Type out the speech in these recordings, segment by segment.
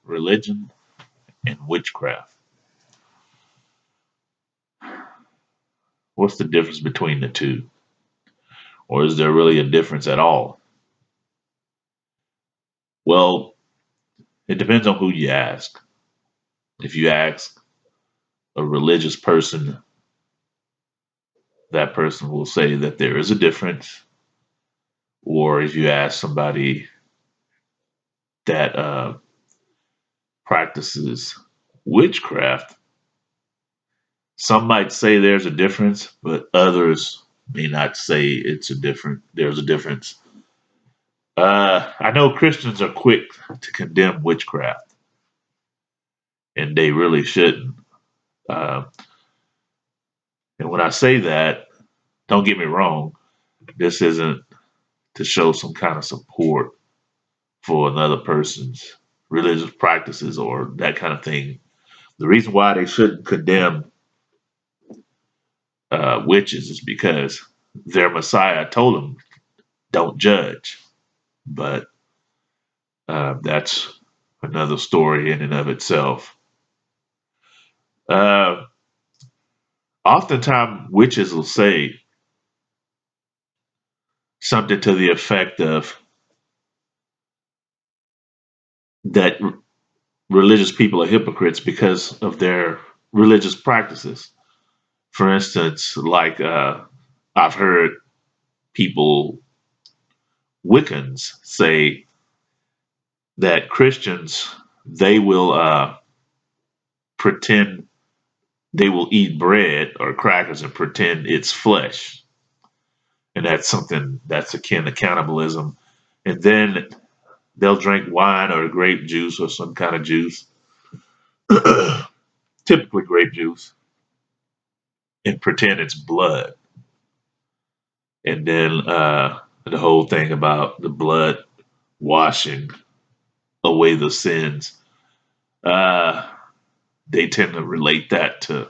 religion and witchcraft. What's the difference between the two? Or is there really a difference at all? Well, it depends on who you ask. If you ask a religious person, that person will say that there is a difference. Or if you ask somebody that practices witchcraft, some might say there's a difference, but others may not say there's a difference. I know Christians are quick to condemn witchcraft, and they really shouldn't. Uh, and when I say that, don't get me wrong, this isn't to show some kind of support for another person's religious practices or that kind of thing. The reason why they shouldn't condemn witches is because their Messiah told them, don't judge. But that's another story in and of itself. Uh, Oftentimes, witches will say something to the effect of that religious people are hypocrites because of their religious practices. For instance, like I've heard people, Wiccans, say that Christians, they will pretend they will eat bread or crackers and pretend it's flesh. And that's something that's akin to cannibalism. And then they'll drink wine or grape juice or some kind of juice, typically grape juice, and pretend it's blood. And then the whole thing about the blood washing away the sins, uh, they tend to relate that to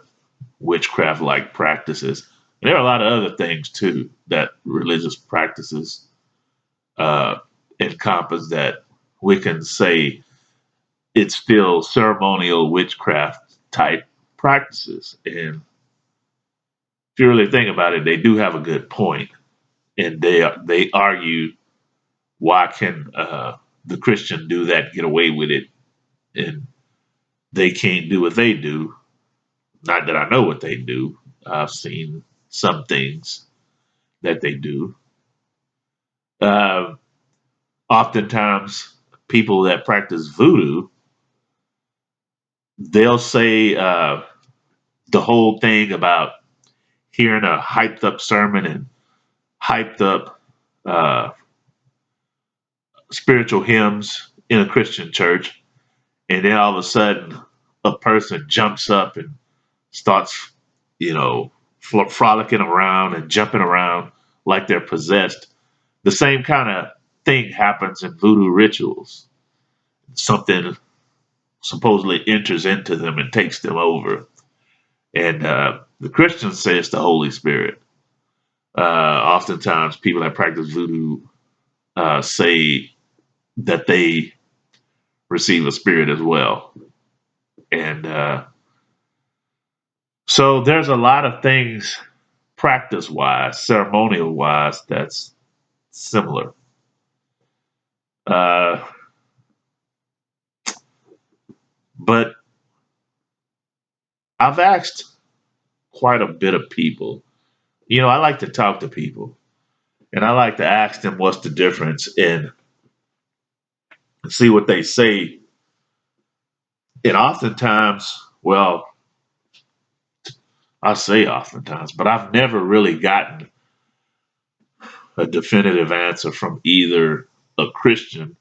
witchcraft like practices. There are a lot of other things too that religious practices uh, encompass that we can say it's still ceremonial witchcraft type practices. And if you really think about it, they do have a good point, and they argue why can the Christian do that, get away with it, and they can't do what they do. Not that I know what they do. I've seen some things that they do. Uh, Oftentimes, people that practice voodoo, they'll say the whole thing about hearing a hyped up sermon and hyped up uh, spiritual hymns in a Christian church, and then all of a sudden a person jumps up and starts, you know, frolicking around and jumping around like they're possessed. The same kind of thing happens in voodoo rituals. Something supposedly enters into them and takes them over. And the Christians say it's the Holy Spirit. Oftentimes, people that practice voodoo say that they receive a spirit as well. And so there's a lot of things practice wise, ceremonial wise, that's similar. Uh, but I've asked quite a bit of people. You know, I like to talk to people and I like to ask them what's the difference and see what they say. And oftentimes, well, I say oftentimes, but I've never really gotten a definitive answer from either a Christian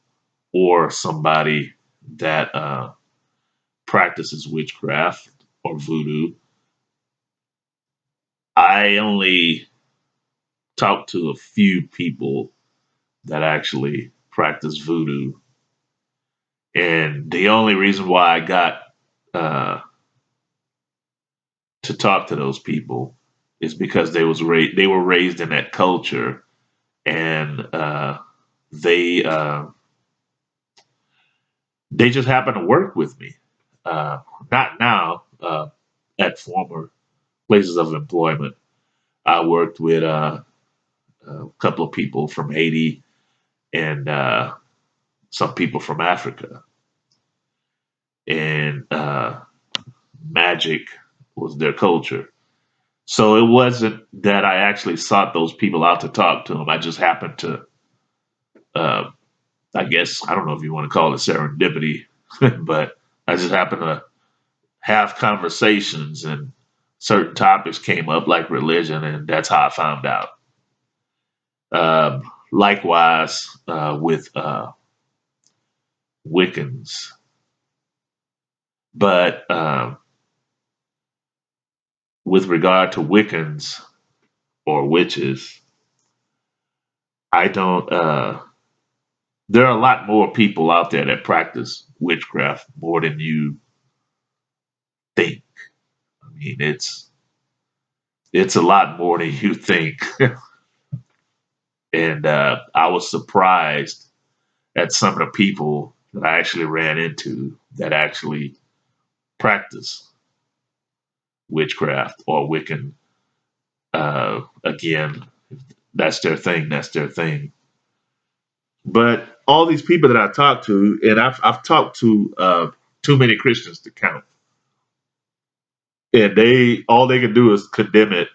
or somebody that practices witchcraft or voodoo. I only talked to a few people that actually practice voodoo, and the only reason why I got uh, to talk to those people is because they were raised in that culture, and they they just happen to work with me. Not now, at former places of employment. I worked with a couple of people from Haiti and some people from Africa. And magic was their culture. So it wasn't that I actually sought those people out to talk to them. I just happened to, uh, I guess, I don't know if you want to call it serendipity, but I just happened to have conversations and certain topics came up like religion, and that's how I found out. Likewise, with Wiccans. But with regard to Wiccans or witches, I don't. There are a lot more people out there that practice witchcraft more than you think. I mean, it's a lot more than you think, and I was surprised at some of the people that I actually ran into that actually practice witchcraft or Wiccan. Again, that's their thing. That's their thing. But all these people that I talked to, and I've talked to too many Christians to count, and they all they can do is condemn it,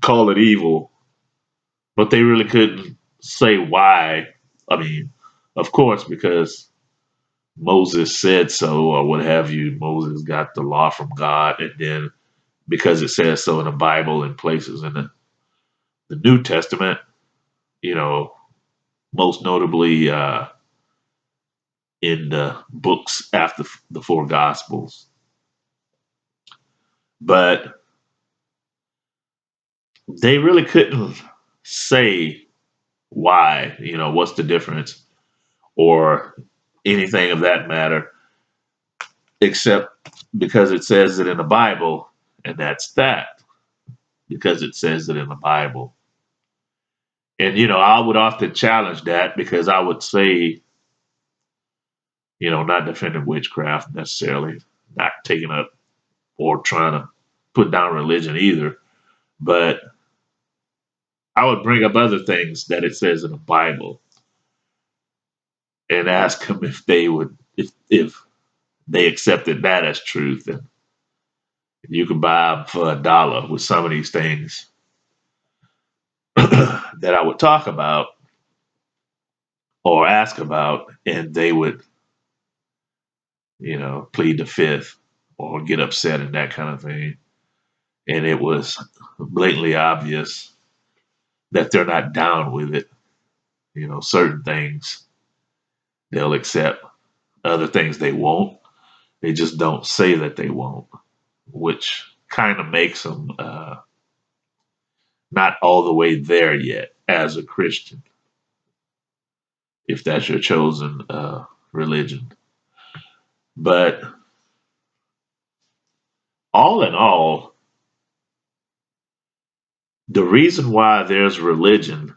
call it evil, but they really couldn't say why. I mean, of course, because Moses said so, or what have you. Moses got the law from God, and then because it says so in the Bible and places in the New Testament, you know, most notably in the books after the four Gospels. But they really couldn't say why, what's the difference or anything of that matter, except because it says it in the Bible, and that's that, because it says it in the Bible. And, I would often challenge that because I would say, not defending witchcraft necessarily, not taking up or trying to put down religion either, but I would bring up other things that it says in the Bible and ask them if they would, if they accepted that as truth. And you can buy them for $1 with some of these things that I would talk about or ask about, and they would, plead the fifth or get upset and that kind of thing. And it was blatantly obvious that they're not down with it. Certain things they'll accept, other things they won't. They just don't say that they won't, which kind of makes them not all the way there yet as a Christian, if that's your chosen religion. But all in all, the reason why there's religion,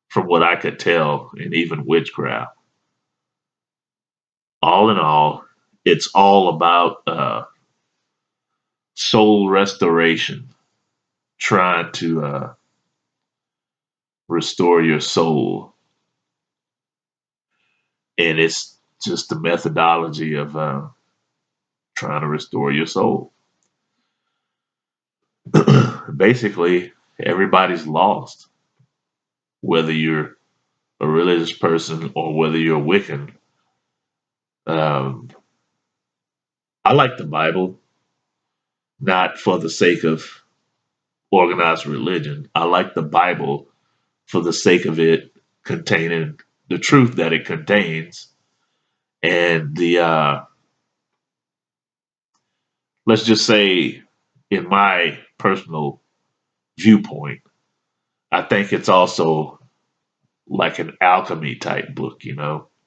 from what I could tell, and even witchcraft, all in all, it's all about soul restoration, trying to restore your soul. And it's just the methodology of trying to restore your soul. Basically, everybody's lost, whether you're a religious person or whether you're a Wiccan. Um, I like the Bible, not for the sake of organized religion. I like the Bible for the sake of it containing the truth that it contains and the let's just say, in my personal viewpoint, I think it's also like an alchemy type book,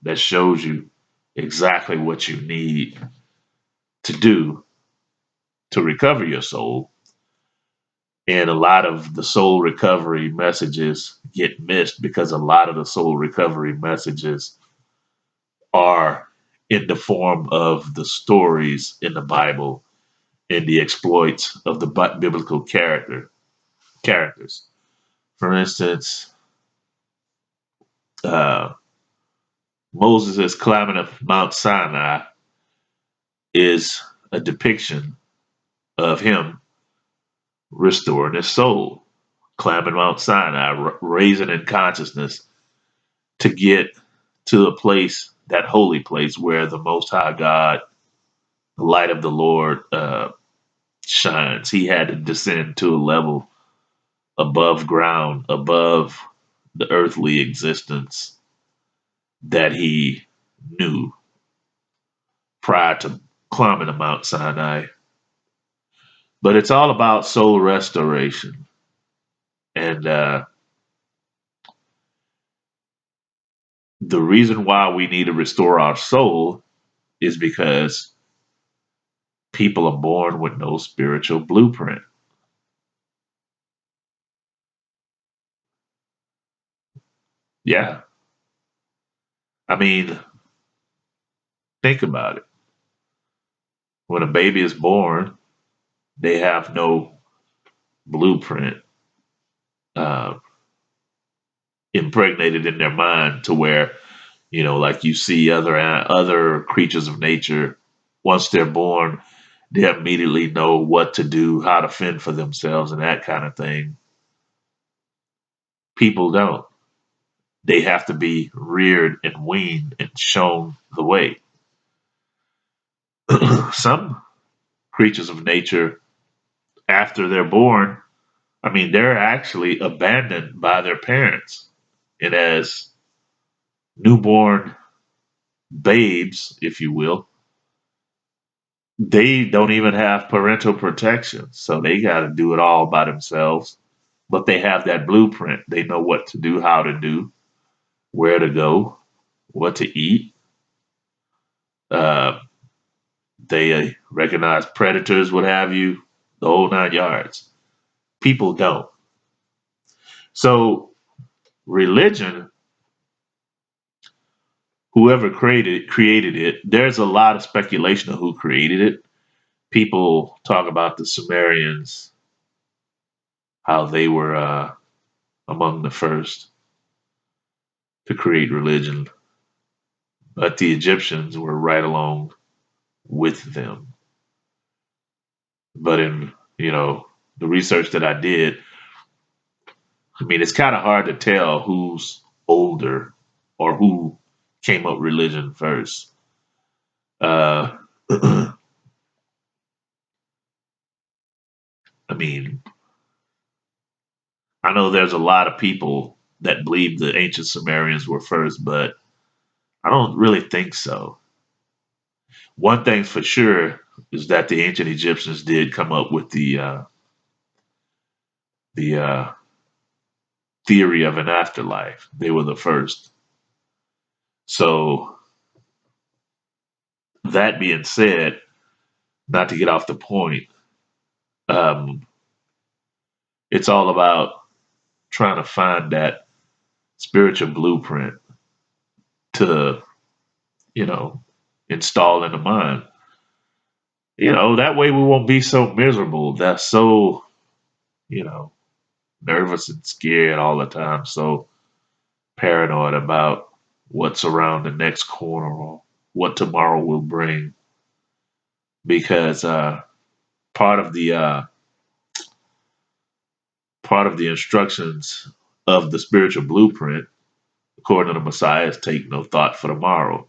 that shows you exactly what you need to do to recover your soul. And a lot of the soul recovery messages get missed because a lot of the soul recovery messages are in the form of the stories in the Bible and the exploits of the biblical characters. For instance, uh, Moses' climbing of Mount Sinai is a depiction of him restoring his soul, climbing Mount Sinai, raising in consciousness to get to a place, that holy place where the Most High God, the light of the Lord, shines. He had to descend to a level above ground, above the earthly existence that he knew prior to climbing the Mount Sinai. But it's all about soul restoration. And the reason why we need to restore our soul is because people are born with no spiritual blueprint. Yeah. I mean, think about it. When a baby is born, they have no blueprint uh, impregnated in their mind to where, like you see other creatures of nature, once they're born, they immediately know what to do, how to fend for themselves, and that kind of thing. People don't. They have to be reared and weaned and shown the way. Some creatures of nature, after they're born, I mean, they're actually abandoned by their parents. And as newborn babes, if you will, they don't even have parental protection. So they got to do it all by themselves. But they have that blueprint. They know what to do, how to do, where to go, what to eat. Uh, they recognize predators, what have you, the whole 9 yards. People don't. So religion, whoever created it, there's a lot of speculation of who created it. People talk about the Sumerians, how they were among the first to create religion, but the Egyptians were right along with them. But in the research that I did, I mean, it's kind of hard to tell who's older or who came up with religion first. Uh, I mean, I know there's a lot of people that believe the ancient Sumerians were first, but I don't really think so. One thing for sure is that the ancient Egyptians did come up with the theory of an afterlife. They were the first. So that being said, not to get off the point, um, it's all about trying to find that spiritual blueprint to you know install in the mind. That way we won't be so miserable. That's so you know nervous and scared all the time. So paranoid about what's around the next corner or what tomorrow will bring. Because part of the uh, part of the instructions of the spiritual blueprint, according to the Messiah, is take no thought for tomorrow.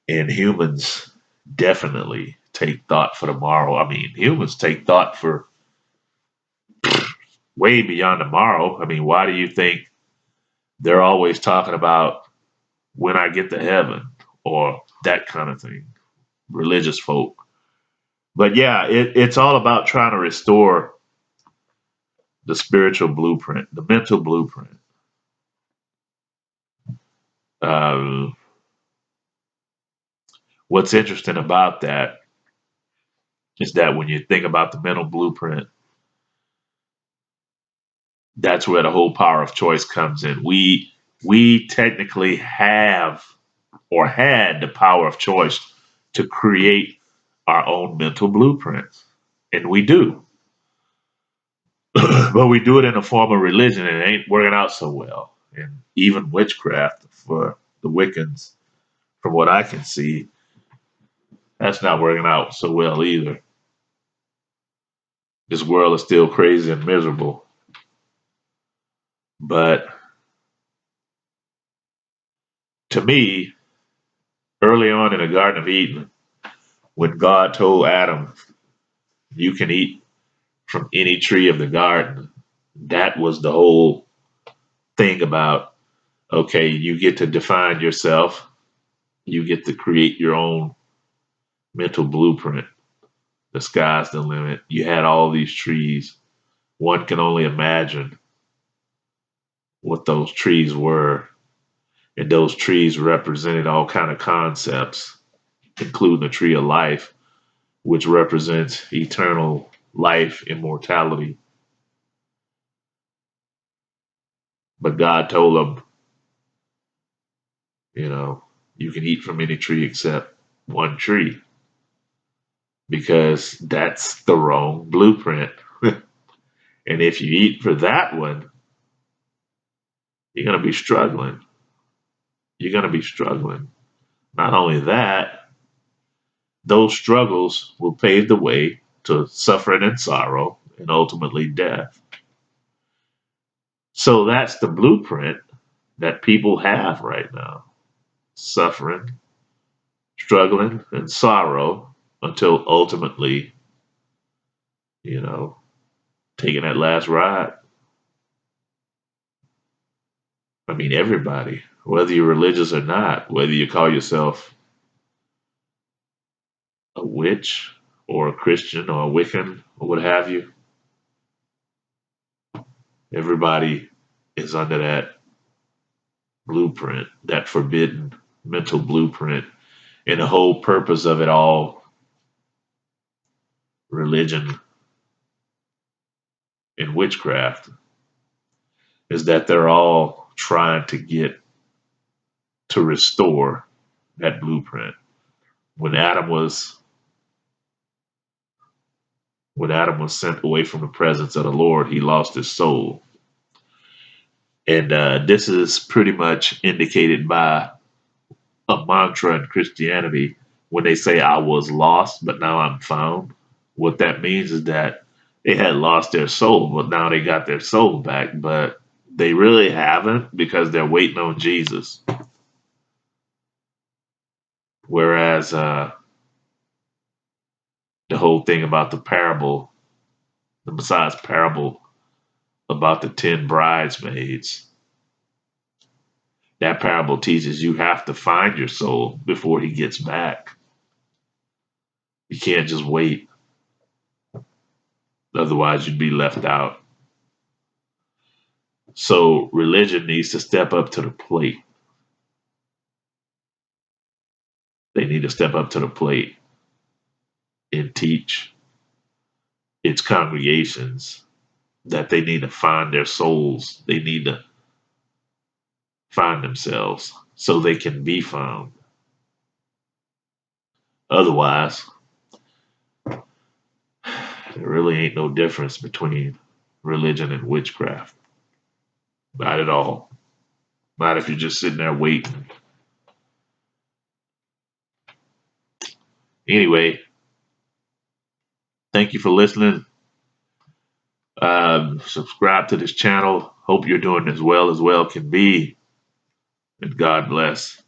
And humans definitely take thought for tomorrow. I mean, humans take thought for way beyond tomorrow. I mean, why do you think they're always talking about when I get to heaven or that kind of thing? Religious folk. But yeah, it's all about trying to restore the spiritual blueprint, the mental blueprint. Uh, what's interesting about that is that when you think about the mental blueprint, that's where the whole power of choice comes in. We technically have or had the power of choice to create our own mental blueprints. And we do. But we do it in a form of religion and it ain't working out so well. And even witchcraft for the Wiccans, from what I can see, that's not working out so well either. This world is still crazy and miserable. But to me, early on in the Garden of Eden, when God told Adam, you can eat from any tree of the garden, that was the whole thing about, okay, you get to define yourself, you get to create your own mental blueprint. The sky's the limit. You had all these trees. One can only imagine what those trees were. And those trees represented all kind of concepts, including the tree of life, which represents eternal life, immortality. But God told them, you know, you can eat from any tree except one tree because that's the wrong blueprint. And if you eat for that one, you're going to be struggling. You're going to be struggling. Not only that, those struggles will pave the way to suffering and sorrow and ultimately death. So that's the blueprint that people have right now: suffering, struggling, and sorrow until ultimately, you know, taking that last ride. I mean, everybody, whether you're religious or not, whether you call yourself a witch or a Christian or a Wiccan or what have you, everybody is under that blueprint, that forbidden mental blueprint. And the whole purpose of it all, religion and witchcraft, is that they're all trying to get to restore that blueprint. When Adam was when Adam was sent away from the presence of the Lord, he lost his soul. And this is pretty much indicated by a mantra in Christianity when they say, I was lost, but now I'm found. What that means is that they had lost their soul, but now they got their soul back. But they really haven't because they're waiting on Jesus. Whereas the whole thing about the parable, the Messiah's parable about the 10 bridesmaids, that parable teaches you have to find your soul before he gets back. You can't just wait. Otherwise, you'd be left out. So religion needs to step up to the plate. They need to step up to the plate and teach its congregations that they need to find their souls. They need to find themselves so they can be found. Otherwise, there really ain't no difference between religion and witchcraft. Not at all. Not if you're just sitting there waiting. Anyway, thank you for listening. Subscribe to this channel. Hope you're doing as well can be. And God bless.